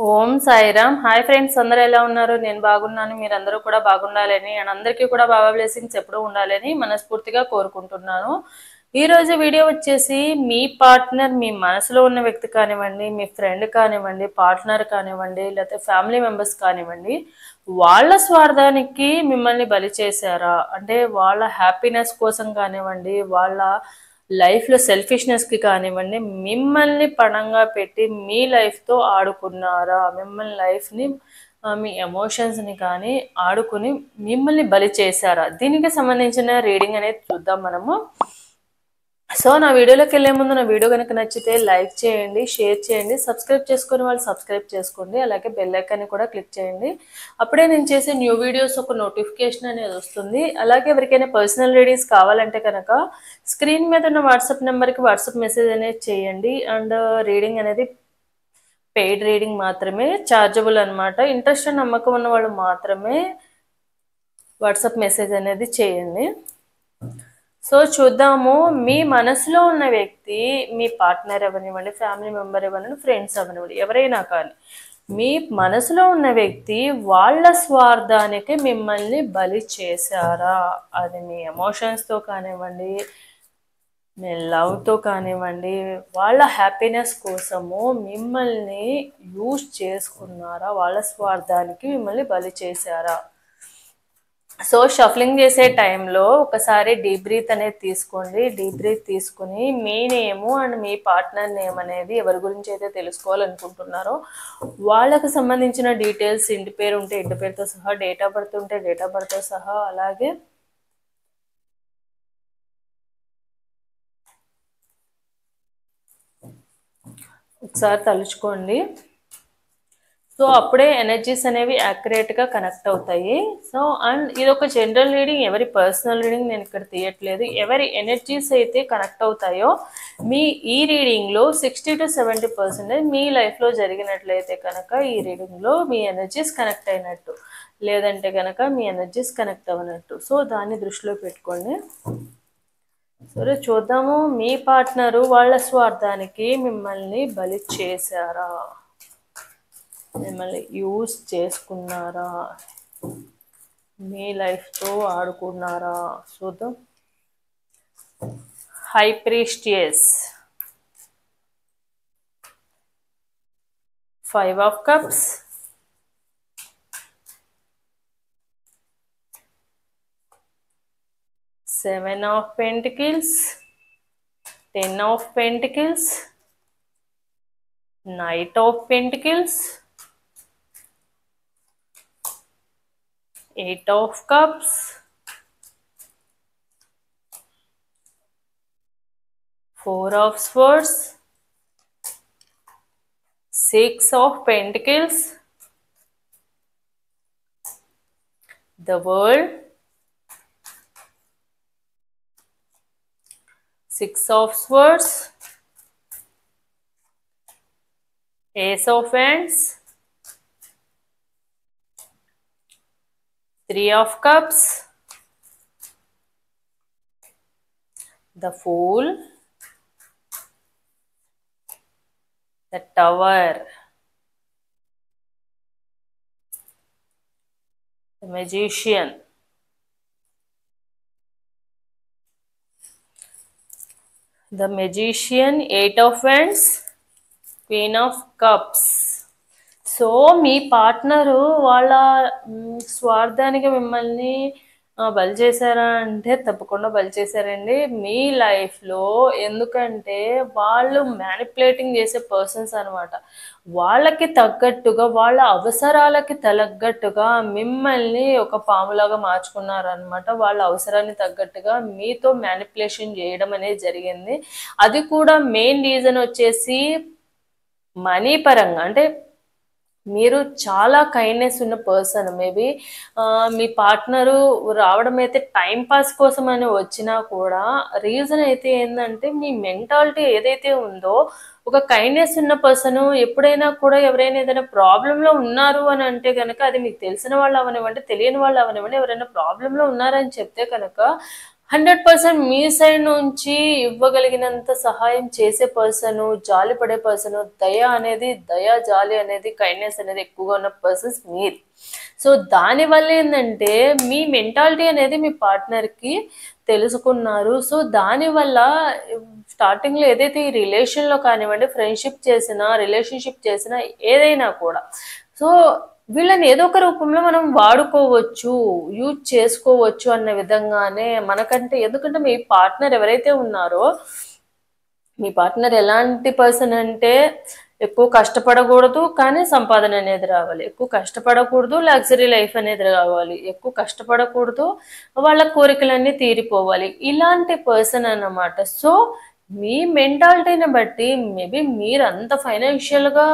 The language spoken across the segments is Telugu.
ఓం సాయిరామ్. హాయ్ ఫ్రెండ్స్, అందరూ ఎలా ఉన్నారు? నేను బాగున్నాను. మీరందరూ కూడా బాగుండాలని అండ్ అందరికీ కూడా బాబా బ్లెస్సింగ్స్ ఎప్పుడూ ఉండాలని మనస్ఫూర్తిగా కోరుకుంటున్నాను. ఈరోజు వీడియో వచ్చేసి మీ పార్ట్నర్, మీ మనసులో ఉన్న వ్యక్తి కానివ్వండి, మీ ఫ్రెండ్ కానివ్వండి, పార్ట్నర్ కానివ్వండి, లేకపోతే ఫ్యామిలీ మెంబర్స్ కానివ్వండి, వాళ్ళ స్వార్థానికి మిమ్మల్ని బలి చేశారా? అంటే వాళ్ళ హ్యాపీనెస్ కోసం కానివ్వండి, వాళ్ళ లైఫ్లో సెల్ఫిష్నెస్కి కానివ్వండి, మిమ్మల్ని పణంగా పెట్టి మీ లైఫ్తో ఆడుకున్నారా? మిమ్మల్ని లైఫ్ని మీ ఎమోషన్స్ని కానీ ఆడుకుని మిమ్మల్ని బలి చేశారా? దీనికి సంబంధించిన రీడింగ్ అనేది చూద్దాం మనము. సో నా వీడియోలోకి వెళ్ళే ముందు నా వీడియో కనుక నచ్చితే లైక్ చేయండి, షేర్ చేయండి, సబ్స్క్రైబ్ చేసుకుని వాళ్ళు సబ్స్క్రైబ్ చేసుకోండి, అలాగే బెల్ ఐకాన్ని కూడా క్లిక్ చేయండి. అప్పుడే నేను చేసే న్యూ వీడియోస్ ఒక నోటిఫికేషన్ అనేది వస్తుంది. అలాగే ఎవరికైనా పర్సనల్ రీడింగ్స్ కావాలంటే కనుక స్క్రీన్ మీద ఉన్న వాట్సాప్ నెంబర్కి వాట్సాప్ మెసేజ్ అనేది చేయండి. అండ్ రీడింగ్ అనేది పెయిడ్ రీడింగ్ మాత్రమే, ఛార్జబుల్ అనమాట. ఇంట్రెస్ట్ నమ్మకం ఉన్న వాళ్ళు మాత్రమే వాట్సాప్ మెసేజ్ అనేది చేయండి. సో చూద్దాము, మీ మనసులో ఉన్న వ్యక్తి, మీ పార్ట్నర్ అవనివ్వండి, ఫ్యామిలీ మెంబర్ ఇవ్వనివ్వండి, ఫ్రెండ్స్ అవనివ్వండి, ఎవరైనా కానీ మీ మనసులో ఉన్న వ్యక్తి వాళ్ళ స్వార్థానికి మిమ్మల్ని బలి చేశారా? అది మీ ఎమోషన్స్తో కానివ్వండి, మీ లవ్తో కానివ్వండి, వాళ్ళ హ్యాపీనెస్ కోసము మిమ్మల్ని యూజ్ చేసుకున్నారా? వాళ్ళ స్వార్థానికి మిమ్మల్ని బలి చేశారా? సో షఫ్లింగ్ చేసే టైంలో ఒకసారి డీప్ బ్రీత్ అనేది తీసుకోండి. డీప్ బ్రీత్ తీసుకుని మీ నేము అండ్ మీ పార్ట్నర్ నేమ్ అనేది ఎవరి గురించి అయితే తెలుసుకోవాలనుకుంటున్నారో వాళ్ళకు సంబంధించిన డీటెయిల్స్, ఇంటి పేరు ఉంటే ఇంటి పేరుతో సహా, డేట్ ఆఫ్ బర్త్ ఉంటే డేట్ ఆఫ్ బర్త్తో సహా, అలాగే ఒకసారి తలుచుకోండి. సో అప్పుడే ఎనర్జీస్ అనేవి యాక్యురేట్గా కనెక్ట్ అవుతాయి. సో అండ్ ఇది ఒక జనరల్ రీడింగ్, ఎవరి పర్సనల్ రీడింగ్ నేను ఇక్కడ తీయట్లేదు. ఎవరి ఎనర్జీస్ అయితే కనెక్ట్ అవుతాయో మీ ఈ రీడింగ్లో 60 to 70% మీ లైఫ్లో జరిగినట్లయితే కనుక ఈ రీడింగ్లో మీ ఎనర్జీస్ కనెక్ట్ అయినట్టు, లేదంటే కనుక మీ ఎనర్జీస్ కనెక్ట్ అవ్వనట్టు. సో దాన్ని దృష్టిలో పెట్టుకోండి. సరే చూద్దాము, మీ పార్ట్నరు వాళ్ళ స్వార్థానికి మిమ్మల్ని బలి చేశారా? మిమ్మల్ని యూజ్ చేసుకున్నారా? మీ లైఫ్తో ఆడుకున్నారా? చూద్దాం. High priestess, 5 of cups, 7 of pentacles, 10 of pentacles, Knight of pentacles, 8 of cups, 4 of swords, 6 of pentacles, the world, 6 of swords, Ace of wands, 3 of cups, the fool, the tower, the magician, the magician, 8 of wands, Queen of cups. So me partner వాళ్ళ స్వార్థానికి మిమ్మల్ని బలి చేశారా అంటే తప్పకుండా బలి చేశారండి మీ లైఫ్లో. ఎందుకంటే వాళ్ళు మ్యానిపులేటింగ్ చేసే పర్సన్స్ అనమాట. వాళ్ళకి తగ్గట్టుగా, వాళ్ళ అవసరాలకి తగ్గట్టుగా మిమ్మల్ని ఒక పాములాగా మార్చుకున్నారనమాట. వాళ్ళ అవసరాన్ని తగ్గట్టుగా మీతో మ్యానిపులేషన్ చేయడం అనేది జరిగింది. అది కూడా మెయిన్ రీజన్ వచ్చేసి మనీ పరంగా. అంటే మీరు చాలా కైండ్నెస్ ఉన్న పర్సన్, మేబీ మీ పార్ట్నరు రావడం అయితే టైం పాస్ కోసం అని వచ్చినా కూడా రీజన్ అయితే ఏంటంటే మీ మెంటాలిటీ ఏదైతే ఉందో, ఒక కైండ్నెస్ ఉన్న పర్సన్ ఎప్పుడైనా కూడా ఎవరైనా ఏదైనా ప్రాబ్లంలో ఉన్నారు అని అంటే కనుక, అది మీకు తెలిసిన వాళ్ళు అవనివ్వండి, తెలియని వాళ్ళు అవనివ్వండి, ఎవరైనా ప్రాబ్లంలో ఉన్నారని చెప్తే కనుక 100% మీ సైడ్ నుంచి ఇవ్వగలిగినంత సహాయం చేసే పర్సన్, జాలి పడే పర్సన్, దయ జాలి అనేది కైండ్నెస్ అనేది ఎక్కువగా ఉన్న పర్సన్స్ మీరు. సో దానివల్ల ఏంటంటే మీ మెంటాలిటీ అనేది మీ పార్ట్నర్కి తెలుసుకున్నారు. సో దానివల్ల స్టార్టింగ్లో ఏదైతే ఈ రిలేషన్లో కానివ్వండి, ఫ్రెండ్షిప్ చేసినా రిలేషన్షిప్ చేసినా ఏదైనా కూడా, సో వీళ్ళని ఏదో ఒక రూపంలో మనం వాడుకోవచ్చు, యూజ్ చేసుకోవచ్చు అన్న విధంగానే మనకంటే, ఎందుకంటే మీ పార్ట్నర్ ఎవరైతే ఉన్నారో మీ పార్ట్నర్ ఎలాంటి పర్సన్ అంటే ఎక్కువ కష్టపడకూడదు కానీ సంపాదన అనేది రావాలి, ఎక్కువ కష్టపడకూడదు లగ్జరీ లైఫ్ అనేది రావాలి, ఎక్కువ కష్టపడకూడదు వాళ్ళ కోరికలన్నీ తీరిపోవాలి, ఇలాంటి పర్సన్ అన్నమాట. సో మీ మెంటాలిటీని బట్టి మేబీ మీరు అంత ఫైనాన్షియల్గా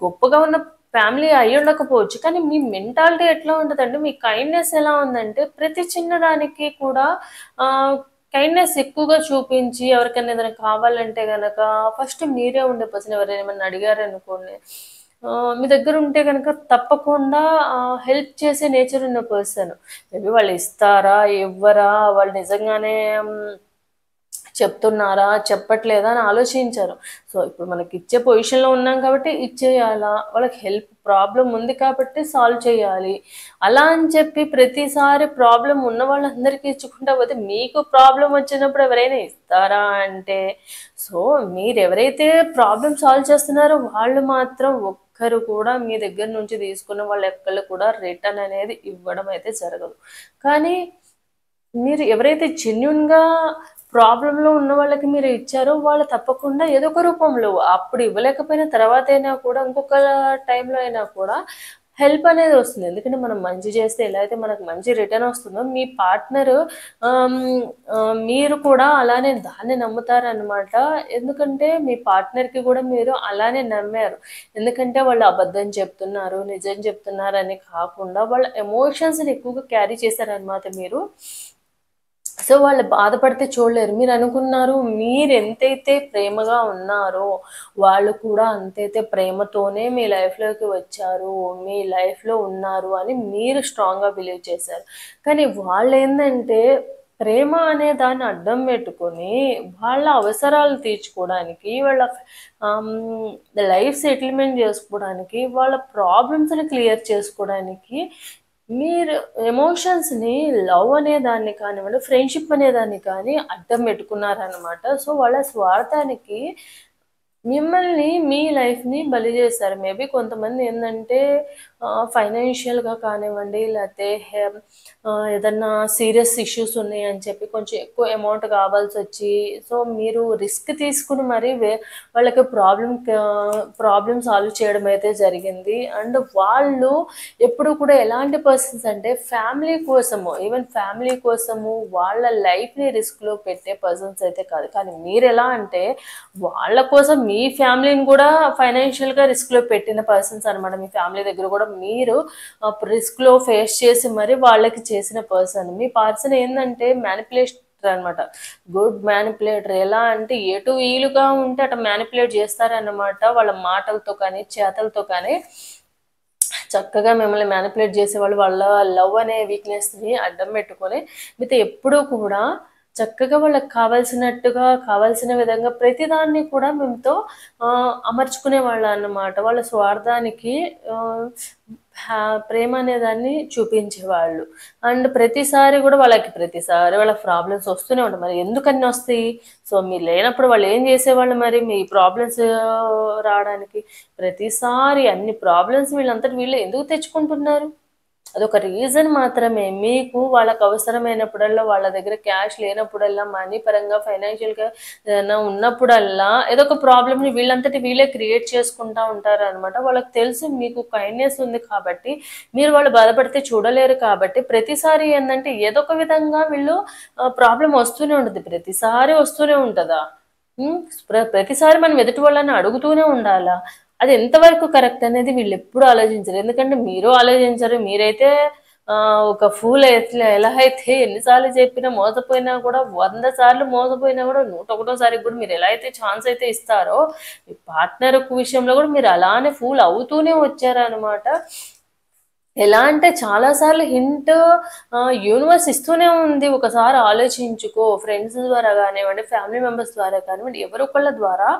గొప్పగా ఉన్న ఫ్యామిలీ అయి ఉండకపోవచ్చు, కానీ మీ మెంటాలిటీ ఎట్లా ఉంటుందంటే, మీ కైండ్నెస్ ఎలా ఉందంటే ప్రతి చిన్నదానికి కూడా కైండ్నెస్ ఎక్కువగా చూపించి ఎవరికైనా ఏదైనా కావాలంటే కనుక ఫస్ట్ మీరే ఉండే పర్సన్. ఎవరైనా ఏమన్నా అడిగారనుకోండి, మీ దగ్గర ఉంటే కనుక తప్పకుండా హెల్ప్ చేసే నేచర్ ఉన్న పర్సన్. మేబీ వాళ్ళు ఇస్తారా ఇవ్వరా, వాళ్ళు నిజంగానే చెప్తున్నారా చెప్పట్లేదా అని ఆలోచించారు. సో ఇప్పుడు మనకి ఇచ్చే పొజిషన్లో ఉన్నాం కాబట్టి ఇచ్చేయాలా, వాళ్ళకి హెల్ప్ ప్రాబ్లం ఉంది కాబట్టి సాల్వ్ చేయాలి, అలా అని చెప్పి ప్రతిసారి ప్రాబ్లం ఉన్న వాళ్ళందరికీ ఇచ్చుకుంటా పోతే మీకు ప్రాబ్లం వచ్చినప్పుడు ఎవరైనా ఇస్తారా అంటే, సో మీరు ఎవరైతే ప్రాబ్లం సాల్వ్ చేస్తున్నారో వాళ్ళు మాత్రం ఒక్కరు కూడా మీ దగ్గర నుంచి తీసుకున్న వాళ్ళు ఎక్కళ్ళు కూడా రిటర్న్ అనేది ఇవ్వడం అయితే జరగదు. కానీ మీరు ఎవరైతే జెన్యున్గా ప్రాబ్లంలో ఉన్న వాళ్ళకి మీరు ఇచ్చారో వాళ్ళు తప్పకుండా ఏదో ఒక రూపంలో, అప్పుడు ఇవ్వలేకపోయిన తర్వాత అయినా కూడా ఇంకొక టైంలో అయినా కూడా హెల్ప్ అనేది వస్తుంది. ఎందుకంటే మనం మంచి చేస్తే ఎలా అయితే మనకు మంచి రిటర్న్ వస్తుందో, మీ పార్ట్నర్ మీరు కూడా అలానే దాన్ని నమ్ముతారనమాట. ఎందుకంటే మీ పార్ట్నర్కి కూడా మీరు అలానే నమ్మారు. ఎందుకంటే వాళ్ళు అబద్ధం చెప్తున్నారు నిజం చెప్తున్నారు అని కాకుండా వాళ్ళ ఎమోషన్స్ని ఎక్కువగా క్యారీ చేశారనమాట మీరు. సో వాళ్ళు బాధపడితే చూడలేరు. మీరు అనుకున్నారు మీరు ఎంతైతే ప్రేమగా ఉన్నారో వాళ్ళు కూడా అంతైతే ప్రేమతోనే మీ లైఫ్లోకి వచ్చారు, మీ లైఫ్లో ఉన్నారు అని మీరు స్ట్రాంగ్గా బిలీవ్ చేశారు. కానీ వాళ్ళు ఏంటంటే ప్రేమ అనే దాన్ని అడ్డం పెట్టుకొని వాళ్ళ అవసరాలు తీర్చుకోవడానికి, వాళ్ళ లైఫ్ సెటిల్మెంట్ చేసుకోవడానికి, వాళ్ళ ప్రాబ్లమ్స్ని క్లియర్ చేసుకోవడానికి మీరు ఎమోషన్స్ని, లవ్ అనేదాన్ని కానివ్వండి, ఫ్రెండ్షిప్ అనేదాన్ని కానీ అడ్డం పెట్టుకున్నారనమాట. సో వాళ్ళ స్వార్థానికి మిమ్మల్ని మీ లైఫ్ని బలి చేస్తారు. మేబీ కొంతమంది ఏంటంటే ఫైనాన్షియల్గా కానివ్వండి, లేకపోతే ఏదన్నా సీరియస్ ఇష్యూస్ ఉన్నాయి అని చెప్పి కొంచెం ఎక్కువ అమౌంట్ కావాల్సి వచ్చి, సో మీరు రిస్క్ తీసుకుని మరీ వాళ్ళకి ప్రాబ్లం సాల్వ్ చేయడం అయితే జరిగింది. అండ్ వాళ్ళు ఎప్పుడు కూడా ఎలాంటి పర్సన్స్ అంటే ఫ్యామిలీ కోసము, ఈవెన్ ఫ్యామిలీ కోసము వాళ్ళ లైఫ్ని రిస్క్లో పెట్టే పర్సన్స్ అయితే కాదు. కానీ మీరు ఎలా అంటే వాళ్ళ కోసం మీ ఫ్యామిలీని కూడా ఫైనాన్షియల్గా రిస్క్లో పెట్టిన పర్సన్స్ అనమాట. మీ ఫ్యామిలీ దగ్గర కూడా మీరు రిస్క్లో ఫేస్ చేసి మరి వాళ్ళకి చేసిన పర్సన్. మీ పర్సన్ ఏంటంటే మ్యానిపులేటర్ అనమాట, గుడ్ మ్యానిపులేటర్. ఎలా అంటే ఎటు వీలుగా ఉంటే అటు మ్యానిపులేట్ చేస్తారన్నమాట, వాళ్ళ మాటలతో కానీ చేతలతో కానీ చక్కగా మిమ్మల్ని మ్యానిపులేట్ చేసేవాళ్ళు. వాళ్ళ లవ్ అనే వీక్నెస్ని అడ్డం పెట్టుకొని మీతో ఎప్పుడూ కూడా చక్కగా వాళ్ళకి కావాల్సినట్టుగా కావాల్సిన విధంగా ప్రతిదాన్ని కూడా మేముతో అమర్చుకునే వాళ్ళు అన్నమాట. వాళ్ళ స్వార్థానికి ప్రేమ అనేదాన్ని చూపించేవాళ్ళు. అండ్ ప్రతిసారి కూడా ప్రతిసారి వాళ్ళ ప్రాబ్లమ్స్ వస్తూనే ఉంటాయి. మరి ఎందుకన్నీ వస్తాయి? సో మీరు లేనప్పుడు వాళ్ళు ఏం చేసేవాళ్ళు మరి మీ ప్రాబ్లమ్స్ రావడానికి? ప్రతిసారి అన్ని ప్రాబ్లమ్స్ వీళ్ళే ఎందుకు తెచ్చుకుంటున్నారు? అదొక రీజన్ మాత్రమే. మీకు వాళ్ళకి అవసరమైనప్పుడల్లా, వాళ్ళ దగ్గర క్యాష్ లేనప్పుడల్లా, మనీ పరంగా ఫైనాన్షియల్గా ఏదైనా ఉన్నప్పుడల్లా ఏదో ఒక ప్రాబ్లమ్ని వీళ్ళే క్రియేట్ చేసుకుంటూ ఉంటారు అనమాట. వాళ్ళకి తెలుసు మీకు కైండ్నెస్ ఉంది కాబట్టి, మీరు వాళ్ళు బాధపడితే చూడలేరు కాబట్టి ప్రతిసారి ఏంటంటే ఏదో ఒక విధంగా వీళ్ళు ప్రాబ్లం వస్తూనే ఉంటుంది. ప్రతిసారి వస్తూనే ఉంటుందా? ప్రతిసారి మనం ఎదుటి వాళ్ళని అడుగుతూనే ఉండాలా? అది ఎంతవరకు కరెక్ట్ అనేది వీళ్ళు ఎప్పుడు ఆలోచించరు. ఎందుకంటే మీరు ఆలోచించరు. మీరైతే ఒక ఫూల్ ఎలా అయితే ఎన్నిసార్లు చెప్పినా మోసపోయినా కూడా 100 సార్లు మోసపోయినా కూడా 101సారికి కూడా మీరు ఎలా అయితే ఛాన్స్ అయితే ఇస్తారో, మీ పార్ట్నర్ విషయంలో కూడా మీరు అలానే ఫూల్ అవుతూనే వచ్చారనమాట. ఎలా అంటే చాలా సార్లు హింట్ యూనివర్స్ ఇస్తూనే ఉంది. ఒకసారి ఆలోచించుకో. ఫ్రెండ్స్ ద్వారా కానివ్వండి, ఫ్యామిలీ మెంబర్స్ ద్వారా కానివ్వండి, ఎవరొకళ్ళ ద్వారా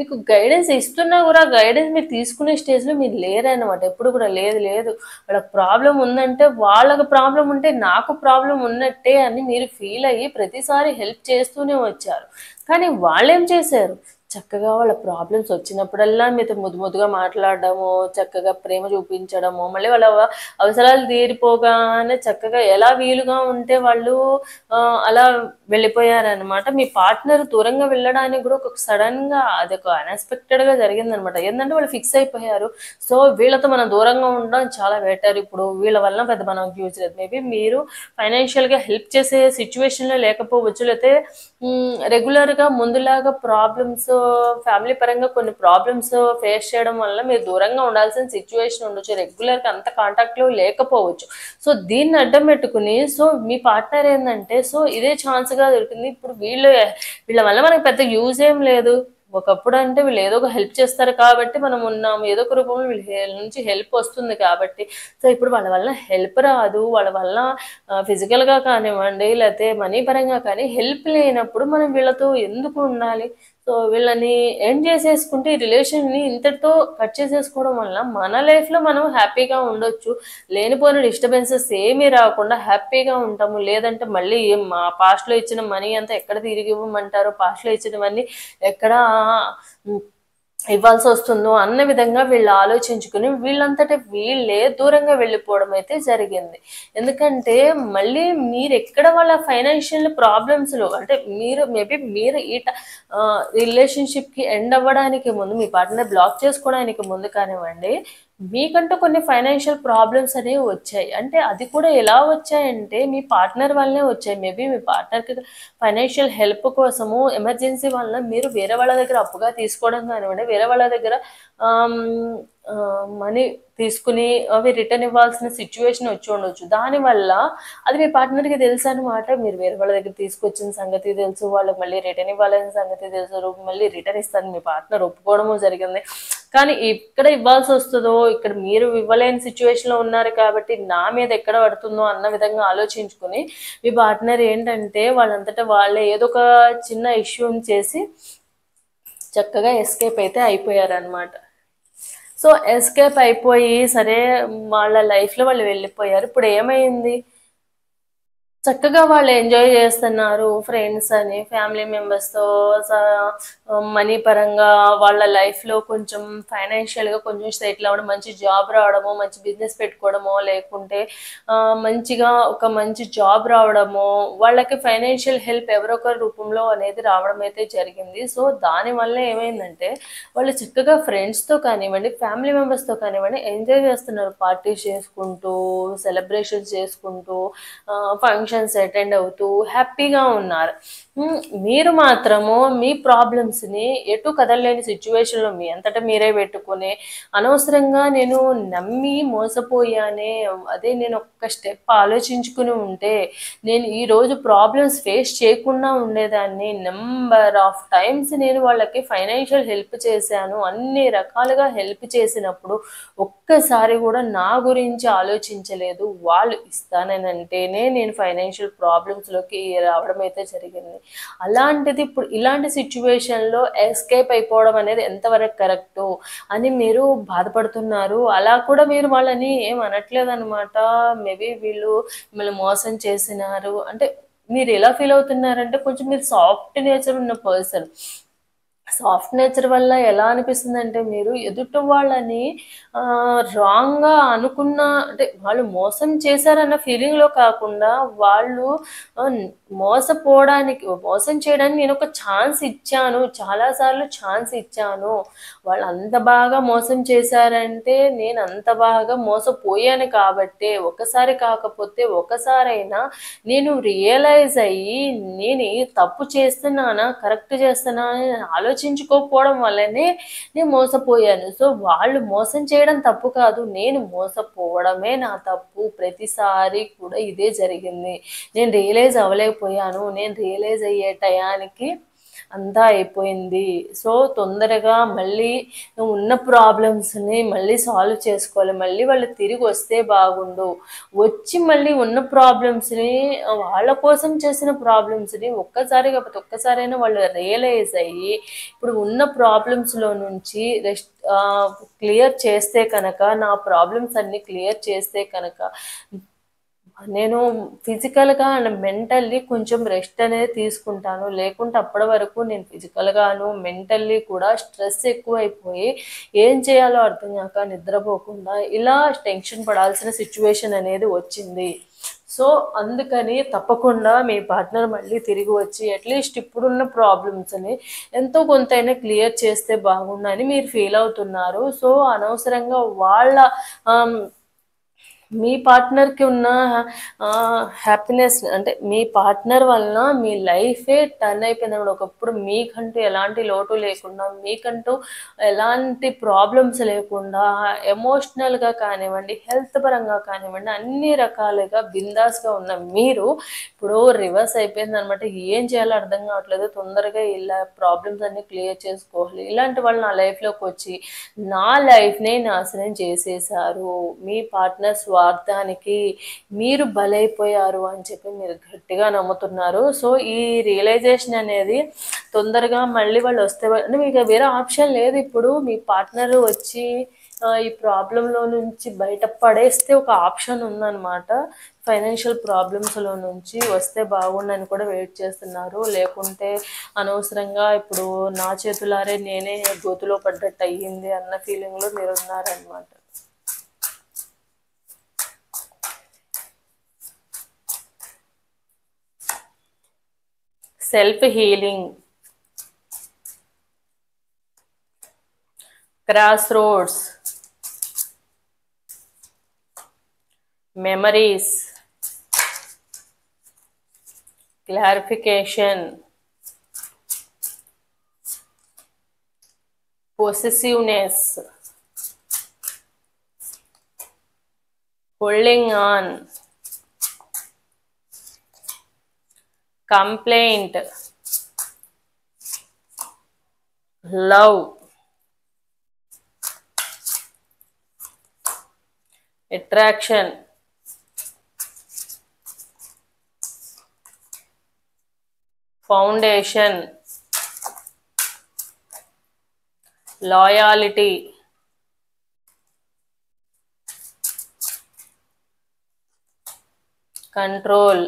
మీకు గైడెన్స్ ఇస్తున్నా కూడా గైడెన్స్ మీరు తీసుకునే స్టేజ్లో మీరు లేరనమాట. ఎప్పుడు కూడా లేదు లేదు వాళ్ళకి ప్రాబ్లం ఉందంటే వాళ్ళకి ప్రాబ్లం ఉంటే నాకు ప్రాబ్లం ఉన్నట్టే అని మీరు ఫీల్ అయ్యి ప్రతిసారి హెల్ప్ చేస్తూనే వచ్చారు. కానీ వాళ్ళేం చేశారు, చక్కగా వాళ్ళ ప్రాబ్లమ్స్ వచ్చినప్పుడల్లా మీతో ముద్దు ముద్దుగా మాట్లాడడము, చక్కగా ప్రేమ చూపించడము, మళ్ళీ వాళ్ళ అవసరాలు తీరిపోగానే చక్కగా ఎలా వీలుగా ఉంటే వాళ్ళు అలా వెళ్ళిపోయారనమాట. మీ పార్ట్నర్ దూరంగా వెళ్ళడానికి కూడా ఒక సడన్గా అదొక అన్ఎక్స్పెక్టెడ్గా జరిగిందనమాట. ఏంటంటే వాళ్ళు ఫిక్స్ అయిపోయారు, సో వీళ్ళతో మనం దూరంగా ఉండడం చాలా బెటర్. ఇప్పుడు వీళ్ళ వల్ల పెద్ద మనం ఫ్యూచర్ లేదు. మేబీ మీరు ఫైనాన్షియల్గా హెల్ప్ చేసే సిచ్యువేషన్లో లేకపోవచ్చు, లేకపోతే రెగ్యులర్గా ముందులాగా ప్రాబ్లమ్స్ ఫ్యామిలీ పరంగా కొన్ని ప్రాబ్లమ్స్ ఫేస్ చేయడం వల్ల మీరు దూరంగా ఉండాల్సిన సిచ్యువేషన్ ఉండొచ్చు, రెగ్యులర్గా అంత కాంటాక్ట్లో లేకపోవచ్చు. సో దీన్ని అడ్డం పెట్టుకుని సో మీ పార్ట్నర్ ఏంటంటే సో ఇదే ఛాన్స్గా దొరికింది. ఇప్పుడు వీళ్ళ వల్ల మనకు పెద్ద యూజ్ ఏం లేదు. ఒకప్పుడు అంటే వీళ్ళు ఏదో ఒక హెల్ప్ చేస్తారు కాబట్టి మనం ఉన్నాము, ఏదో ఒక రూపంలో వీళ్ళ నుంచి హెల్ప్ వస్తుంది కాబట్టి. సో ఇప్పుడు వాళ్ళ వల్ల హెల్ప్ రాదు, వాళ్ళ వల్ల ఫిజికల్గా కానివ్వండి లేకపోతే మనీ పరంగా కానీ హెల్ప్ లేనప్పుడు మనం వీళ్ళతో ఎందుకు ఉండాలి. సో వీళ్ళని ఎండ్ చేసేసుకుంటే ఈ రిలేషన్ని ఇంతటితో కట్ చేసేసుకోవడం వల్ల మన లైఫ్లో మనం హ్యాపీగా ఉండొచ్చు, లేనిపోయిన డిస్టర్బెన్సెస్ ఏమీ రాకుండా హ్యాపీగా ఉంటాము. లేదంటే మళ్ళీ మా పాస్ట్లో ఇచ్చిన మనీ అంతా ఎక్కడ తిరిగి ఇవ్వమంటారు, పాస్ట్లో ఇచ్చినవన్నీ ఎక్కడ ఇవ్వాల్సి వస్తుందో అన్న విధంగా వీళ్ళు ఆలోచించుకుని వీళ్ళంతటే వీళ్ళే దూరంగా వెళ్ళిపోవడం అయితే జరిగింది. ఎందుకంటే మళ్ళీ మీరు ఎక్కడ వాళ్ళ ఫైనాన్షియల్ ప్రాబ్లమ్స్లో అంటే మేబీ మీరు ఈ రిలేషన్షిప్కి ఎండ్ అవ్వడానికి ముందు మీ పార్ట్నర్ బ్లాక్ చేసుకోవడానికి ముందు కానివ్వండి, మీకంటూ కొన్ని ఫైనాన్షియల్ ప్రాబ్లమ్స్ అనేవి వచ్చాయి. అంటే అది కూడా ఎలా వచ్చాయంటే మీ పార్ట్నర్ వల్లనే వచ్చాయి. మేబీ మీ పార్ట్నర్కి ఫైనాన్షియల్ హెల్ప్ కోసము ఎమర్జెన్సీ వల్ల మీరు వేరే వాళ్ళ దగ్గర అప్పుగా తీసుకోవడం కానివ్వండి, వేరే వాళ్ళ దగ్గర మనీ తీసుకుని అవి రిటర్న్ ఇవ్వాల్సిన సిచ్యువేషన్ వచ్చి ఉండొచ్చు. దానివల్ల అది మీ పార్ట్నర్కి తెలుసు అనమాట. మీరు వేరే వాళ్ళ దగ్గర తీసుకొచ్చిన సంగతి తెలుసు, వాళ్ళకి మళ్ళీ రిటర్న్ ఇవ్వాలని సంగతి తెలుసు, మళ్ళీ రిటర్న్ ఇస్తాను మీ పార్ట్నర్ ఒప్పుకోవడము జరిగింది. కానీ ఇక్కడ ఇవ్వాల్సి వస్తుందో, ఇక్కడ మీరు ఇవ్వలేని సిచ్యువేషన్లో ఉన్నారు కాబట్టి నా మీద ఎక్కడ పడుతుందో అన్న విధంగా ఆలోచించుకుని మీ పార్ట్నర్ ఏంటంటే వాళ్ళంతటా వాళ్ళే ఏదో ఒక చిన్న ఇష్యూని చేసి చక్కగా ఎస్కేప్ అయితే అయిపోయారనమాట. సో ఎస్కేప్ అయిపోయి సరే వాళ్ళ లైఫ్లో వాళ్ళు వెళ్ళిపోయారు. ఇప్పుడు ఏమైంది, చక్కగా వాళ్ళు ఎంజాయ్ చేస్తున్నారు ఫ్రెండ్స్ అని ఫ్యామిలీ మెంబర్స్తో, మనీ పరంగా వాళ్ళ లైఫ్లో కొంచెం ఫైనాన్షియల్గా కొంచెం సెటిల్ అవ్వడం, మంచి జాబ్ రావడము, మంచి బిజినెస్ పెట్టుకోవడమో లేకుంటే మంచిగా ఒక మంచి జాబ్ రావడము, వాళ్ళకి ఫైనాన్షియల్ హెల్ప్ ఎవరొకరి రూపంలో అనేది రావడం అయితే జరిగింది. సో దానివల్ల ఏమైందంటే వాళ్ళు చక్కగా ఫ్రెండ్స్తో కానివ్వండి ఫ్యామిలీ మెంబర్స్తో కానివ్వండి ఎంజాయ్ చేస్తున్నారు, పార్టీస్ చేసుకుంటూ సెలబ్రేషన్స్ చేసుకుంటూ ఫంక్షన్స్ అటెండ్ అవుతూ హ్యాపీగా ఉన్నారు. మీరు మాత్రము మీ ప్రాబ్లమ్స్ని ఎటు కదలలేని సిచ్యువేషన్లో మీ అంతటా మీరే పెట్టుకుని అనవసరంగా నేను నమ్మి మోసపోయానే, అదే నేను ఒక్క స్టెప్ ఆలోచించుకుని ఉంటే నేను ఈరోజు ప్రాబ్లమ్స్ ఫేస్ చేయకుండా ఉండేదాన్ని. నెంబర్ ఆఫ్ టైమ్స్ నేను వాళ్ళకి ఫైనాన్షియల్ హెల్ప్ చేశాను, అన్ని రకాలుగా హెల్ప్ చేసినప్పుడు ఒక్కసారి కూడా నా గురించి ఆలోచించలేదు. వాళ్ళు ఇస్తానంటేనే నేను ఫైనాన్షియల్ ప్రాబ్లమ్స్లోకి రావడం అయితే జరిగింది. అలాంటిది ఇప్పుడు ఇలాంటి సిచ్యువేషన్లో ఎస్కేప్ అయిపోవడం అనేది ఎంతవరకు కరెక్టు అని మీరు బాధపడుతున్నారు. అలా కూడా మీరు వాళ్ళని ఏం అనట్లేదు అనమాట. మేబీ వీళ్ళు మిమ్మల్ని మోసం చేసినారు అంటే మీరు ఎలా ఫీల్ అవుతున్నారంటే కొంచెం మీరు సాఫ్ట్ నేచర్ ఉన్న పర్సన్. సాఫ్ట్ నేచర్ వల్ల ఎలా అనిపిస్తుంది అంటే మీరు ఎదుటి వాళ్ళని రాంగ్గా అనుకున్న అంటే వాళ్ళు మోసం చేశారన్న ఫీలింగ్లో కాకుండా వాళ్ళు మోసం చేయడానికి నేను ఒక ఛాన్స్ ఇచ్చాను, చాలాసార్లు ఛాన్స్ ఇచ్చాను, వాళ్ళు అంత బాగా మోసం చేశారంటే నేను అంత బాగా మోసపోయాను కాబట్టి ఒకసారి కాకపోతే ఒకసారైనా నేను రియలైజ్ అయ్యి నేను తప్పు చేస్తున్నానా కరెక్ట్ చేస్తున్నానా ఆలోచించుకోకపోవడం వల్లనే నేను మోసపోయాను. సో వాళ్ళు మోసం చేయడం తప్పు కాదు, నేను మోసపోవడమే నా తప్పు. ప్రతిసారి కూడా ఇదే జరిగింది. నేను రియలైజ్ అవ్వలేకపోయాను. నేను రియలైజ్ అయ్యే టయానికి అంతా అయిపోయింది. సో తొందరగా మళ్ళీ ఉన్న ప్రాబ్లమ్స్ని మళ్ళీ సాల్వ్ చేసుకోవాలి. మళ్ళీ వాళ్ళు తిరిగి వస్తే బాగుండు. వచ్చి మళ్ళీ ఉన్న ప్రాబ్లమ్స్ని వాళ్ళ కోసం చేసిన ప్రాబ్లమ్స్ని ఒక్కసారి కాకపోతే ఒక్కసారైనా వాళ్ళు రియలైజ్ అయ్యి ఇప్పుడు ఉన్న ప్రాబ్లమ్స్లో నుంచి క్లియర్ చేస్తే కనుక, నా ప్రాబ్లమ్స్ అన్ని క్లియర్ చేస్తే కనుక నేను ఫిజికల్గా అండ్ మెంటల్లీ కొంచెం రెస్ట్ అనేది తీసుకుంటాను. లేకుంటే అప్పటి వరకు నేను ఫిజికల్గాను మెంటల్లీ కూడా స్ట్రెస్ ఎక్కువైపోయి ఏం చేయాలో అర్థం కాక నిద్రపోకుండా ఇలా టెన్షన్ పడాల్సిన సిచ్యువేషన్ అనేది వచ్చింది. సో అందుకని తప్పకుండా మీ పార్ట్నర్ మళ్ళీ తిరిగి వచ్చి అట్లీస్ట్ ఇప్పుడున్న ప్రాబ్లమ్స్ని ఎంతో కొంతైనా క్లియర్ చేస్తే బాగుండని మీరు ఫీల్ అవుతున్నారు. సో అనవసరంగా వాళ్ళ మీ పార్ట్నర్కి ఉన్న హ్యాపీనెస్ అంటే మీ పార్ట్నర్ వలన మీ లైఫే టర్న్ అయిపోయింది అన్నమాట. ఒకప్పుడు మీకంటూ ఎలాంటి లోటు లేకుండా, మీకంటూ ఎలాంటి ప్రాబ్లమ్స్ లేకుండా, ఎమోషనల్గా కానివ్వండి, హెల్త్ పరంగా కానివ్వండి, అన్ని రకాలుగా బిందాస్గా ఉన్న మీరు ఇప్పుడు రివర్స్ అయిపోయింది అనమాట. ఏం చేయాలో అర్థం కావట్లేదు. తొందరగా ఇలా ప్రాబ్లమ్స్ అన్ని క్లియర్ చేసుకోవాలి. ఇలాంటి వాళ్ళు నా లైఫ్లోకి వచ్చి నా లైఫ్ని నాశనం చేసేసారు. మీ పార్ట్నర్ స్వార్థానికి మీరు బలైపోయారు అని చెప్పి మీరు గట్టిగా నమ్ముతున్నారు. సో ఈ రియలైజేషన్ అనేది తొందరగా మళ్ళీ వాళ్ళు వస్తే అంటే మీకు వేరే ఆప్షన్ లేదు. ఇప్పుడు మీ పార్ట్నర్ వచ్చి ఈ ప్రాబ్లంలో నుంచి బయట పడేస్తే ఒక ఆప్షన్ ఉందన్నమాట. ఫైనాన్షియల్ ప్రాబ్లమ్స్లో నుంచి వస్తే బాగుండని కూడా వెయిట్ చేస్తున్నారు. లేకుంటే అనవసరంగా ఇప్పుడు నా చేతులారే నేనే గోతులో పడ్డట్టు అయ్యింది అన్న ఫీలింగ్లో మీరు ఉన్నారనమాట. Self healing, cross roads, memories, clarification, possessiveness, holding on, complaint, love, attraction, foundation, loyalty, control,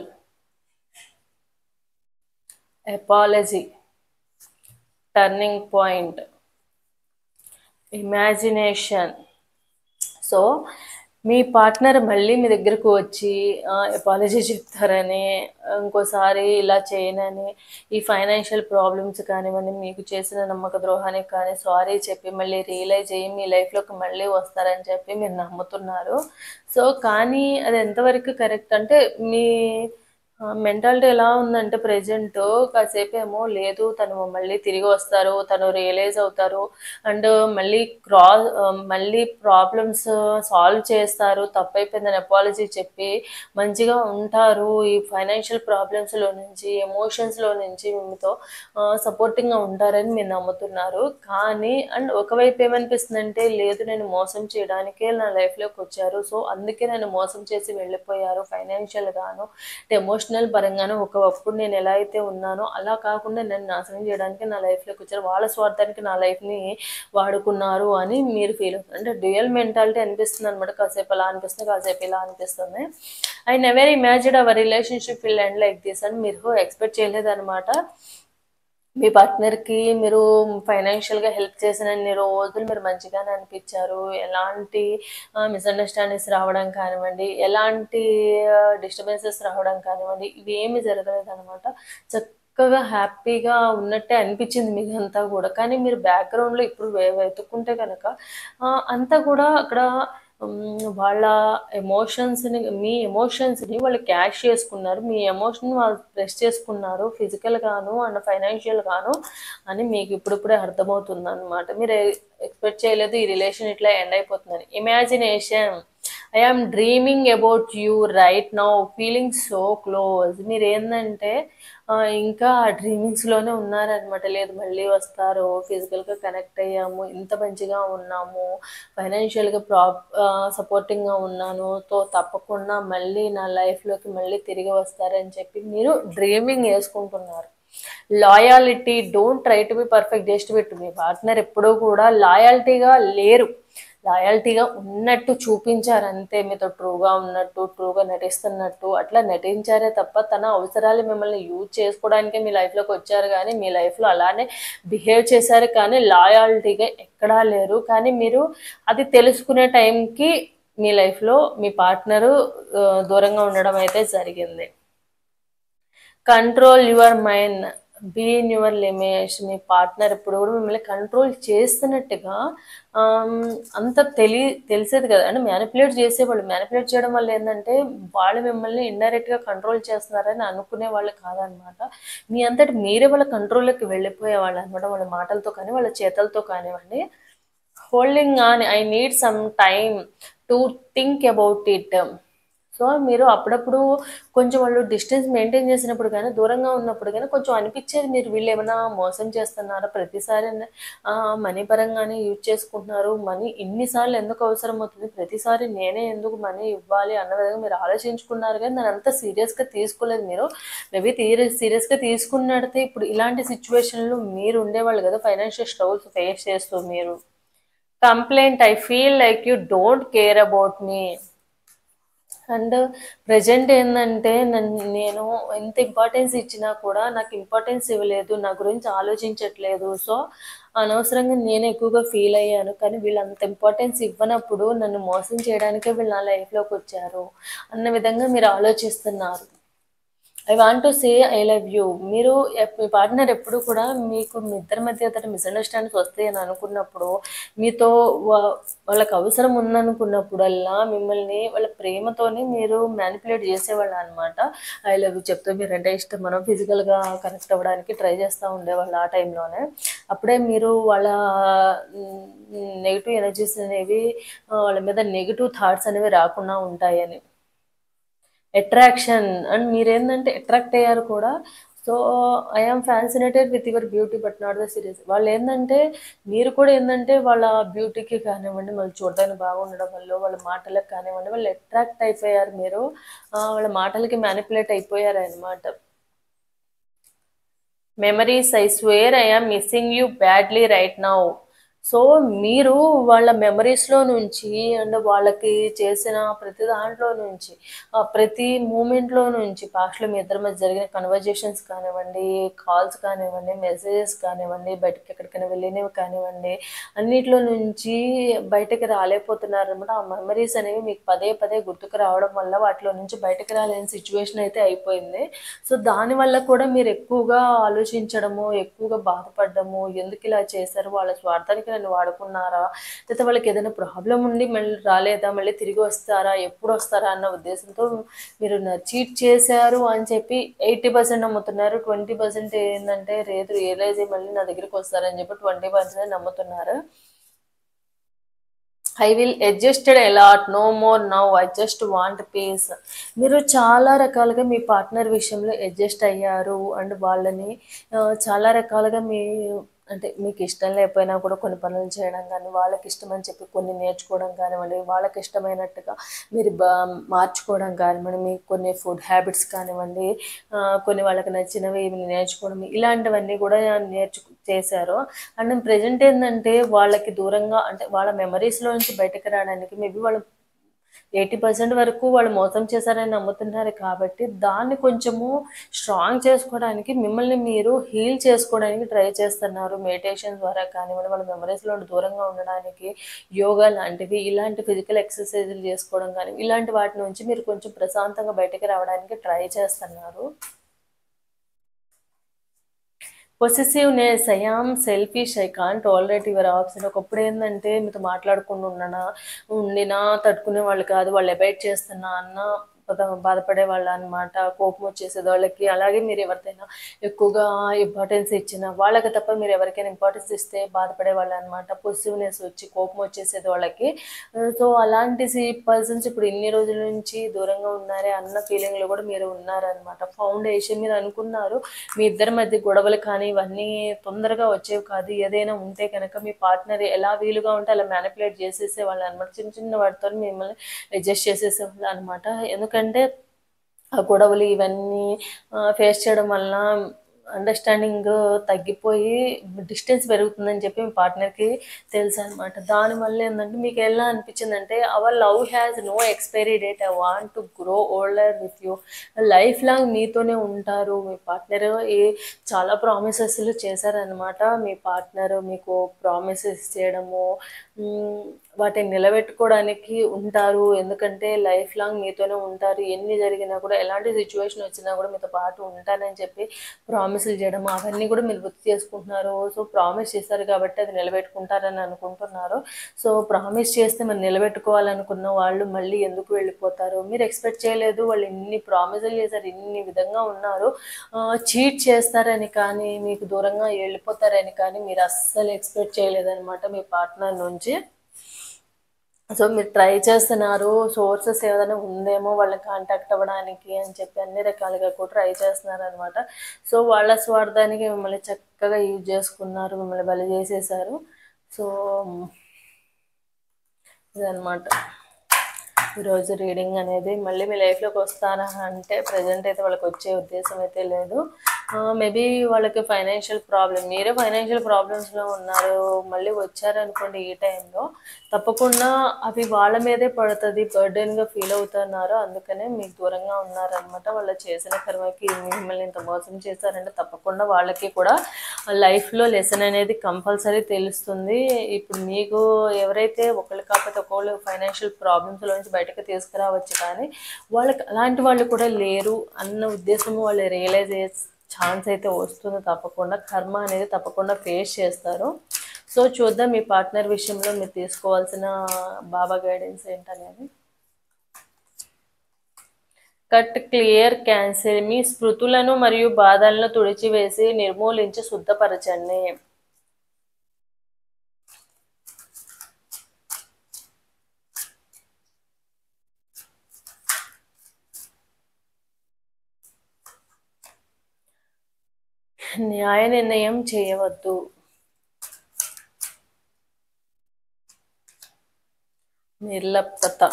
apology, turning point, imagination. So me partner మళ్ళీ మీ దగ్గరకు వచ్చి అపాలజీ చెప్తారని, ఇంకోసారి ఇలా చేయనని, ఈ ఫైనాన్షియల్ ప్రాబ్లమ్స్ కానివ్వండి, మీకు చేసిన నమ్మక ద్రోహానికి కానీ సారీ చెప్పి మళ్ళీ రియలైజ్ అయ్యి మీ లైఫ్లోకి మళ్ళీ వస్తారని చెప్పి మీరు నమ్ముతున్నారు. సో కానీ అది ఎంతవరకు కరెక్ట్ అంటే మీ మెంటాలిటీ ఎలా ఉందంటే ప్రెజెంట్ కాసేపు ఏమో లేదు తను మళ్ళీ తిరిగి వస్తారు, తను రియలైజ్ అవుతారు అండ్ మళ్ళీ ప్రాబ్లమ్స్ సాల్వ్ చేస్తారు, తప్పైపోయిందని అపాలజీ చెప్పి మంచిగా ఉంటారు, ఈ ఫైనాన్షియల్ ప్రాబ్లమ్స్లో నుంచి ఎమోషన్స్లో నుంచి మీతో సపోర్టింగ్గా ఉంటారని మీరు నమ్ముతున్నారు. కానీ అండ్ ఒకవైపు ఏమనిపిస్తుందంటే లేదు నేను మోసం చేయడానికే నా లైఫ్లోకి వచ్చారు, సో అందుకే నేను మోసం చేసి వెళ్ళిపోయారు ఫైనాన్షియల్గాను ఎమోషనల్ పరంగాను. ఒకప్పుడు నేను ఎలా అయితే ఉన్నానో అలా కాకుండా నన్ను నాశనం చేయడానికి నా లైఫ్లోకి వచ్చారు, వాళ్ళ స్వార్థానికి నా లైఫ్ని వాడుకున్నారు అని మీరు ఫీల్ అవుతుంది. అంటే డ్యూయల్ మెంటాలిటీ అనిపిస్తుంది అనమాట. కాసేపు అలా అనిపిస్తుంది, కాసేపు ఇలా అనిపిస్తుంది. I never imagined our relationship will end like this అని మీరు ఎక్స్పెక్ట్ చేయలేదన్నమాట. మీ పార్ట్నర్కి మీరు ఫైనాన్షియల్గా హెల్ప్ చేసినన్ని రోజులు మీరు మంచిగానే అనిపించారు, ఎలాంటి మిస్అండర్స్టాండింగ్స్ రావడం కానివ్వండి, ఎలాంటి డిస్టర్బెన్సెస్ రావడం కానివ్వండి, ఇవి ఏమీ జరగలేదు అనమాట. చక్కగా హ్యాపీగా ఉన్నట్టే అనిపించింది మీకంతా కూడా. కానీ మీరు బ్యాక్గ్రౌండ్లో ఇప్పుడు వెతుక్కుంటే కనుక అంతా కూడా అక్కడ వాళ్ళ మీ ఎమోషన్స్ని వాళ్ళు క్యాష్ చేసుకున్నారు, మీ ఎమోషన్ వాళ్ళు ప్రెస్ చేసుకున్నారు ఫిజికల్గాను అండ్ ఫైనాన్షియల్గాను అని మీకు ఇప్పుడిప్పుడే అర్థమవుతుంది అనమాట. మీరు ఎక్స్పెక్ట్ చేయలేదు ఈ రిలేషన్ ఇట్లా ఎండ్ అయిపోతుందని. Imagination, I am dreaming about you right now feeling so close. మీరు ఏంటంటే ఇంకా ఆ డ్రీమింగ్స్లోనే ఉన్నారనమాట. లేదు మళ్ళీ వస్తారు, ఫిజికల్గా కనెక్ట్ అయ్యాము, ఇంత మంచిగా ఉన్నాము, ఫైనాన్షియల్గా సపోర్టింగ్గా ఉన్నాను, తో తప్పకుండా మళ్ళీ నా లైఫ్లోకి మళ్ళీ తిరిగి వస్తారని చెప్పి మీరు డ్రీమింగ్ వేసుకుంటున్నారు. Loyalty, don't try to be perfect, just bit. Me partner ఎప్పుడూ కూడా లాయాలిటీగా లేరు, లాయాలిటీగా ఉన్నట్టు చూపించారు అంతే. మీతో ట్రూగా ఉన్నట్టు, ట్రూగా నటిస్తున్నట్టు అట్లా నటించారే తప్ప తన అవసరాలు మిమ్మల్ని యూజ్ చేసుకోవడానికే మీ లైఫ్లోకి వచ్చారు, కానీ మీ లైఫ్లో అలానే బిహేవ్ చేశారు, కానీ లాయాలిటీగా ఎక్కడా లేరు. కానీ మీరు అది తెలుసుకునే టైంకి మీ లైఫ్లో మీ పార్ట్నరు దూరంగా ఉండడం అయితే జరిగింది. Control your mind, be in your limits. మీ పార్ట్నర్ ఇప్పుడు కూడా మిమ్మల్ని కంట్రోల్ చేస్తున్నట్టుగా అంత తెలిసేది కదా అంటే మ్యానిపులేట్ చేసేవాళ్ళు. మ్యానిపులేట్ చేయడం వల్ల ఏంటంటే వాళ్ళు మిమ్మల్ని ఇండైరెక్ట్గా కంట్రోల్ చేస్తున్నారని అనుకునే వాళ్ళు కాదనమాట. మీ అంతటి మీరే వాళ్ళ కంట్రోల్లోకి వెళ్ళిపోయేవాళ్ళు అనమాట, వాళ్ళ మాటలతో కానీ వాళ్ళ చేతలతో కానివ్వండి. Holding on, I need some time to think about it. So మీరు అప్పుడప్పుడు కొంచెం వాళ్ళు డిస్టెన్స్ మెయింటైన్ చేసినప్పుడు కానీ, దూరంగా ఉన్నప్పుడు కానీ కొంచెం అనిపించేది మీరు వీళ్ళు ఏమైనా మోసం చేస్తున్నారా, ప్రతిసారి మనీ పరంగానే యూజ్ చేసుకుంటున్నారు, మనీ ఇన్నిసార్లు ఎందుకు అవసరం అవుతుంది, ప్రతిసారి నేనే ఎందుకు మనీ ఇవ్వాలి అన్న విధంగా మీరు ఆలోచించుకున్నారు. కానీ దాని అంతా సీరియస్గా తీసుకోలేదు మీరు. మేబీ సీరియస్గా తీసుకున్నట్టే ఇప్పుడు ఇలాంటి సిచ్యువేషన్లో మీరు ఉండేవాళ్ళు కదా, ఫైనాన్షియల్ స్ట్రగుల్స్ ఫేస్ చేస్తూ. మీరు complaint, I feel like you don't care about me. And present ఏంటంటే నేను ఎంత ఇంపార్టెన్స్ ఇచ్చినా కూడా నాకు ఇంపార్టెన్స్ ఇవ్వలేదు, నా గురించి ఆలోచించట్లేదు. సో అనవసరంగా నేను ఎక్కువగా ఫీల్ అయ్యాను. కానీ వీళ్ళు అంత ఇంపార్టెన్స్ ఇవ్వనప్పుడు నన్ను మోసం చేయడానికే వీళ్ళు నా లైఫ్లోకి వచ్చారు అన్న విధంగా మీరు ఆలోచిస్తున్నారు. I want to say I love you. మీరు మీ పార్ట్నర్ ఎప్పుడు కూడా మీకు మీ ఇద్దరి మధ్య ఏదైనా మిస్అండర్స్టాండింగ్స్ వస్తాయి అని అనుకున్నప్పుడు, మీతో వాళ్ళకి అవసరం ఉందనుకున్నప్పుడల్లా మిమ్మల్ని వాళ్ళ ప్రేమతోనే మీరు మ్యానిపులేట్ చేసేవాళ్ళు అనమాట. ఐ లవ్ యూ చెప్తే మీరంటే ఇష్టం, మనం ఫిజికల్గా కనెక్ట్ అవ్వడానికి ట్రై చేస్తూ ఉండేవాళ్ళు ఆ టైంలోనే. అప్పుడే మీరు వాళ్ళ నెగిటివ్ ఎనర్జీస్ అనేవి, వాళ్ళ మీద నెగిటివ్ థాట్స్ అనేవి రాకుండా ఉంటాయని. అట్రాక్షన్, అండ్ మీరేంటంటే అట్రాక్ట్ అయ్యారు కూడా. So I am fascinated with your beauty but not the serious. వాళ్ళు ఏంటంటే మీరు కూడా ఏంటంటే వాళ్ళ బ్యూటీకి కానివ్వండి, వాళ్ళు చూడడానికి బాగుండడం వల్ల, వాళ్ళ మాటలకు కానివ్వండి, వాళ్ళు అట్రాక్ట్ అయిపోయారు. మీరు వాళ్ళ మాటలకి మ్యానిపులేట్ అయిపోయారు అనమాట. Memories, I swear I am missing you badly right now. So మీరు వాళ్ళ మెమరీస్లో నుంచి అండ్ వాళ్ళకి చేసిన ప్రతి దాంట్లో నుంచి, ప్రతి మూమెంట్లో నుంచి, పాస్ట్లో మీ ఇద్దరి మధ్య జరిగిన కన్వర్జేషన్స్ కానివ్వండి, కాల్స్ కానివ్వండి, మెసేజెస్ కానివ్వండి, బయటకి ఎక్కడికైనా వెళ్ళినవి కానివ్వండి, అన్నిట్లో నుంచి బయటకు రాలేకపోతున్నారు అనమాట. ఆ మెమరీస్ అనేవి మీకు పదే పదే గుర్తుకు రావడం వల్ల వాటిలో నుంచి బయటకు రాలేని సిచ్యువేషన్ అయితే అయిపోయింది. సో దానివల్ల కూడా మీరు ఎక్కువగా ఆలోచించడము, ఎక్కువగా బాధపడము, ఎందుకు ఇలా చేశారు, వాళ్ళ స్వార్థానికి నన్ను వాడుకున్నారా, లేకపోతే వాళ్ళకి ఏదైనా ప్రాబ్లం ఉండి మళ్ళీ రాలేదా, మళ్ళీ తిరిగి వస్తారా, ఎప్పుడు వస్తారా అన్న ఉద్దేశంతో మీరు చీట్ చేశారు అని చెప్పి 80% నమ్ముతున్నారు. 20% ఏంటంటే రేపు రియలైజ్ మళ్ళీ నా దగ్గరికి వస్తారని చెప్పి 20% నమ్ముతున్నారు. I will adjusted a lot, no more now, I just want peace. మీరు చాలా రకాలుగా మీ పార్ట్నర్ విషయంలో అడ్జస్ట్ అయ్యారు అండ్ వాళ్ళని చాలా రకాలుగా అంటే మీకు ఇష్టం లేకపోయినా కూడా కొన్ని పనులు చేయడం కానీ, వాళ్ళకి ఇష్టం అని చెప్పి కొన్ని నేర్చుకోవడం కానివ్వండి, వాళ్ళకి ఇష్టమైనట్టుగా మీరు మార్చుకోవడం కానివ్వండి, మీకు కొన్ని ఫుడ్ హ్యాబిట్స్ కానివ్వండి, కొన్ని వాళ్ళకి నచ్చినవి నేర్చుకోవడం, ఇలాంటివన్నీ కూడా చేశారు. అండ్ ప్రజెంట్ ఏంటంటే వాళ్ళకి దూరంగా, అంటే వాళ్ళ మెమరీస్లో నుంచి బయటకు రావడానికి మేబీ వాళ్ళు 80% వరకు వాళ్ళు మోసం చేశారని నమ్ముతున్నారు. కాబట్టి దాన్ని కొంచెము స్ట్రాంగ్ చేసుకోవడానికి మిమ్మల్ని మీరు హీల్ చేసుకోవడానికి ట్రై చేస్తున్నారు. మెడిటేషన్ ద్వారా కానివ్వండి, వాళ్ళ మెమరీస్లో దూరంగా ఉండడానికి యోగా లాంటివి, ఇలాంటి ఫిజికల్ ఎక్సర్సైజులు చేసుకోవడం కానీ, ఇలాంటి వాటి నుంచి మీరు కొంచెం ప్రశాంతంగా బయటకు రావడానికి ట్రై చేస్తున్నారు. Possessiveness, I am selfish, I can't tolerate your option. ఒకప్పుడు ఏంటంటే మీతో మాట్లాడకుండా ఉండినా తట్టుకునే వాళ్ళు కాదు, వాళ్ళు అవాయిడ్ చేస్తున్నా అన్న బాధపడే వాళ్ళు అనమాట, కోపం వచ్చేసేది వాళ్ళకి. అలాగే మీరు ఎవరికైనా ఎక్కువగా ఇంపార్టెన్స్ ఇచ్చిన వాళ్ళకి తప్ప మీరు ఎవరికైనా ఇంపార్టెన్స్ ఇస్తే బాధపడే వాళ్ళు అనమాట. పొసివ్నెస్ వచ్చి కోపం వచ్చేసేది వాళ్ళకి. సో అలాంటి పర్సన్స్ ఇప్పుడు ఇన్ని రోజుల నుంచి దూరంగా ఉన్నారే అన్న ఫీలింగ్లో కూడా మీరు ఉన్నారనమాట. ఫౌండేషన్ మీరు అనుకున్నారు మీ ఇద్దరి మధ్య గొడవలు కానీ ఇవన్నీ తొందరగా వచ్చేవి కాదు. ఏదైనా ఉంటే కనుక మీ పార్ట్నర్ ఎలా వీలుగా ఉంటే అలా మ్యానిపులేట్ చేసేసేవాళ్ళు అనమాట. చిన్న చిన్న వాటితో మిమ్మల్ని అడ్జస్ట్ చేసేసేవాళ్ళు అనమాట. ఎందుకంటే ఆ గొడవలు ఇవన్నీ ఫేస్ చేయడం వలన అండర్స్టాండింగ్ తగ్గిపోయి డిస్టెన్స్ పెరుగుతుందని చెప్పి మీ పార్ట్నర్కి తెలుసు అనమాట. దానివల్ల ఏంటంటే మీకు ఎలా అనిపించిందంటే our love has no expiry date, I want to grow older with you, life long మీతోనే ఉంటారు. మీ పార్ట్నర్ చాలా ప్రామిసెస్లు చేశారనమాట. మీ పార్ట్నర్ మీకు ప్రామిసెస్ చేయడము వాటిని నిలబెట్టుకోవడానికి ఉంటారు. ఎందుకంటే లైఫ్ లాంగ్ మీతోనే ఉంటారు. ఎన్ని జరిగినా కూడా ఎలాంటి సిచ్యువేషన్ వచ్చినా కూడా మీతో పాటు ఉంటానని చెప్పి ప్రామిసులు చేయడం అవన్నీ కూడా మీరు గుర్తు చేసుకుంటున్నారు. సో ప్రామిస్ చేశారు కాబట్టి అది నిలబెట్టుకుంటారని అనుకుంటున్నారు. సో ప్రామిస్ చేస్తే మరి నిలబెట్టుకోవాలనుకున్న వాళ్ళు మళ్ళీ ఎందుకు వెళ్ళిపోతారు? మీరు ఎక్స్పెక్ట్ చేయలేదు వాళ్ళు ఇన్ని ప్రామిసులు చేశారు, ఇన్ని విధంగా ఉన్నారు, చీట్ చేస్తారని కానీ మీకు దూరంగా వెళ్ళిపోతారని కానీ మీరు అస్సలు ఎక్స్పెక్ట్ చేయలేదన్నమాట మీ పార్ట్నర్ నుంచి. సో మీరు ట్రై చేస్తున్నారు, సోర్సెస్ ఏదైనా ఉందేమో వాళ్ళని కాంటాక్ట్ అవ్వడానికి అని చెప్పి అన్ని రకాలుగా కూడా ట్రై చేస్తున్నారు అనమాట. సో వాళ్ళ స్వార్థానికి మిమ్మల్ని చక్కగా యూజ్ చేసుకున్నారు, మిమ్మల్ని బలి చేసేసారు. సో ఇదనమాట ఈరోజు రీడింగ్ అనేది. మళ్ళీ మీ లైఫ్లోకి వస్తారా అంటే ప్రజెంట్ అయితే వాళ్ళకి వచ్చే ఉద్దేశం అయితే లేదు. మేబీ వాళ్ళకి ఫైనాన్షియల్ ప్రాబ్లం, మీరే ఫైనాన్షియల్ ప్రాబ్లమ్స్లో ఉన్నారు, మళ్ళీ వచ్చారనుకోండి ఈ టైంలో తప్పకుండా అవి వాళ్ళ మీదే పడుతుంది, బర్డెన్గా ఫీల్ అవుతున్నారు. అందుకనే మీకు దూరంగా ఉన్నారనమాట. వాళ్ళు చేసిన కర్మకి మిమ్మల్ని ఇంత మోసం చేశారంటే తప్పకుండా వాళ్ళకి కూడా లైఫ్లో లెసన్ అనేది కంపల్సరీ తెలుస్తుంది. ఇప్పుడు మీకు ఎవరైతే ఒకళ్ళు కాకపోతే ఒకళ్ళు ఫైనాన్షియల్ ప్రాబ్లమ్స్లో నుంచి బయటకు తీసుకురావచ్చు, కానీ వాళ్ళకి అలాంటి వాళ్ళు కూడా లేరు అన్న ఉద్దేశం వాళ్ళు రియలైజ్ ఛాన్స్ అయితే వస్తుంది. తప్పకుండా కర్మ అనేది తప్పకుండా ఫేస్ చేస్తారు. సో చూద్దాం మీ పార్ట్నర్ విషయంలో మీరు తీసుకోవాల్సిన బాబా గైడెన్స్ ఏంటనేది. కట్, క్లియర్, క్యాన్సిల్, మీ స్మృతులను మరియు బాధలను తుడిచివేసి నిర్మూలించి శుద్ధపరచండి. న్యాయ నిర్ణయం చేయవద్దు. నిర్లిప్తత.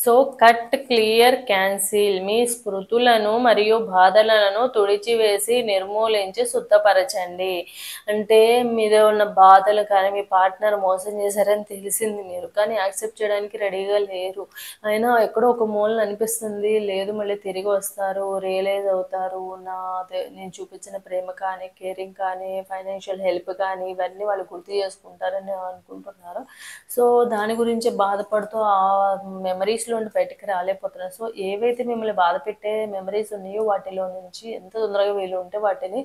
సో కట్, క్లియర్, క్యాన్సిల్, మీ స్మృతులను మరియు బాధలను తుడిచివేసి నిర్మూలించి శుద్ధపరచండి. అంటే మీద ఉన్న బాధలు కానీ మీ పార్ట్నర్ మోసం చేశారని తెలిసింది మీరు, కానీ యాక్సెప్ట్ చేయడానికి రెడీగా లేరు. అయినా ఎక్కడో ఒక మూలన అనిపిస్తుంది లేదు మళ్ళీ తిరిగి వస్తారు, రియలైజ్ అవుతారు, నేను చూపించిన ప్రేమ కానీ కేరింగ్ కానీ ఫైనాన్షియల్ హెల్ప్ కానీ ఇవన్నీ వాళ్ళు గుర్తు చేసుకుంటారని అనుకుంటున్నారు. సో దాని గురించి బాధపడుతూ ఆ మెమరీస్లో నుండి బయటకు రాలేకపోతున్నారు. సో ఏవైతే మిమ్మల్ని బాధ పెట్టే మెమరీస్ ఉన్నాయో వాటిలో నుంచి ఎంత తొందరగా వీలు ఉంటే వాటిని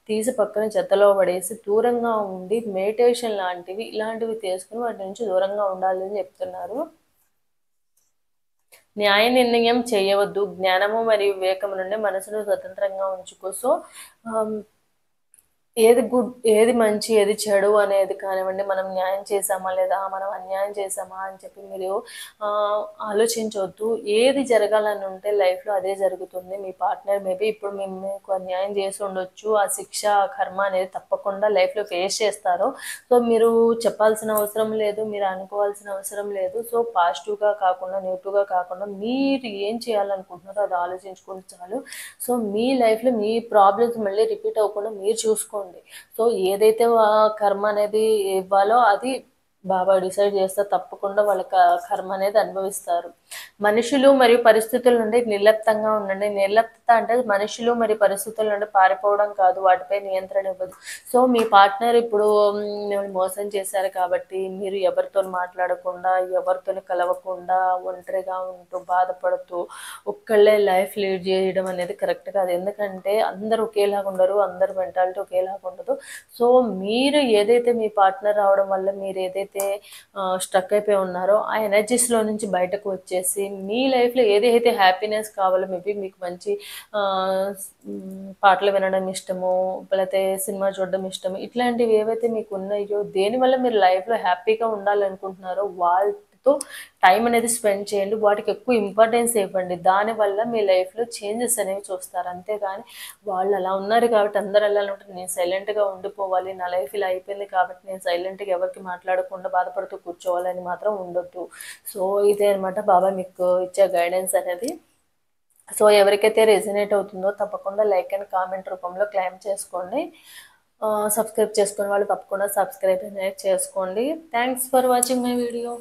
తీసి పక్కన చెత్తలో పడేసి దూరంగా ఉండి మెడిటేషన్ లాంటివి ఇలాంటివి చేసుకుని వాటి నుంచి దూరంగా ఉండాలి అని చెప్తున్నారు. న్యాయ నిర్ణయం చేయవద్దు. జ్ఞానము మరియు వివేకము నుండి మనసును స్వతంత్రంగా ఉంచుకో. సో ఏది గుడ్, ఏది మంచి, ఏది చెడు అనేది కానివ్వండి, మనం న్యాయం చేసామా లేదా, మనం అన్యాయం చేసామా అని చెప్పి మీరు ఆలోచించవద్దు. ఏది జరగాలని ఉంటే లైఫ్లో అదే జరుగుతుంది. మీ పార్ట్నర్ మేబీ ఇప్పుడు మీకు అన్యాయం చేసి ఉండొచ్చు, ఆ శిక్ష కర్మ అనేది తప్పకుండా లైఫ్లో ఫేస్ చేస్తారు. సో మీరు చెప్పాల్సిన అవసరం లేదు, మీరు అనుకోవాల్సిన అవసరం లేదు. సో పాజిటివ్గా కాకుండా నెగిటివ్గా కాకుండా మీరు ఏం చేయాలనుకుంటున్నారో అది ఆలోచించుకుంటే చాలు. సో మీ లైఫ్లో మీ ప్రాబ్లమ్స్ మళ్ళీ రిపీట్ అవ్వకుండా మీరు చూసుకోండి. సో ఏదైతే కర్మ అనేది ఇవ్వాలో అది బాబా డిసైడ్ చేస్తే తప్పకుండా వాళ్ళ కర్మ అనేది అనుభవిస్తారు. మనుషులు మరియు పరిస్థితుల నుండి నిర్లిప్తంగా ఉండండి. నిర్లిప్తత అంటే మనుషులు మరియు పరిస్థితుల నుండి పారిపోవడం కాదు, వాటిపై నియంత్రణ ఇవ్వదు. సో మీ పార్ట్నర్ ఇప్పుడు మిమ్మల్ని మోసం చేశారు కాబట్టి మీరు ఎవరితో మాట్లాడకుండా ఎవరితో కలవకుండా ఒంటరిగా ఉంటూ బాధపడుతూ ఒక్కళ్ళే లైఫ్ లీడ్ చేయడం అనేది కరెక్ట్ కాదు. ఎందుకంటే అందరూ ఒకేలాగా ఉండరు, అందరు మెంటాలిటీ ఒకేలాగా ఉండదు. సో మీరు ఏదైతే మీ పార్ట్నర్ రావడం వల్ల మీరు ఏదైతే ఎవరైతే స్ట్రక్ అయిపోయి ఉన్నారో ఆ ఎనర్జీస్లో నుంచి బయటకు వచ్చేసి మీ లైఫ్లో ఏదైతే హ్యాపీనెస్ కావాలో, మేబీ మీకు మంచి ఆ, పాటలు వినడం ఇష్టమో, లేకపోతే సినిమా చూడడం ఇష్టమో, ఇట్లాంటివి ఏవైతే మీకు ఉన్నాయో, దేనివల్ల మీరు లైఫ్లో హ్యాపీగా ఉండాలనుకుంటున్నారో వాటితో టైం అనేది స్పెండ్ చేయండి. వాటికి ఎక్కువ ఇంపార్టెన్స్ ఇవ్వండి. దానివల్ల మీ లైఫ్లో చేంజెస్ అనేవి చూస్తారు. అంతేగాని వాళ్ళు అలా ఉన్నారు కాబట్టి అందరు అలా ఉంటారు, నేను సైలెంట్గా ఉండిపోవాలి, నా లైఫ్ ఇలా అయిపోయింది కాబట్టి నేను సైలెంట్గా ఎవరికి మాట్లాడకుండా బాధపడుతూ కూర్చోవాలని మాత్రం ఉండొద్దు. సో ఇదే అనమాట బాబా మీకు ఇచ్చే గైడెన్స్ అనేది. సో ఎవరికైతే రెజినేట్ అవుతుందో తప్పకుండా లైక్ అండ్ కామెంట్ రూపంలో క్లైమ్ చేసుకోండి. సబ్స్క్రైబ్ చేసుకునే వాళ్ళు తప్పకుండా సబ్స్క్రైబ్ అనేది చేసుకోండి. Thanks for watching my video.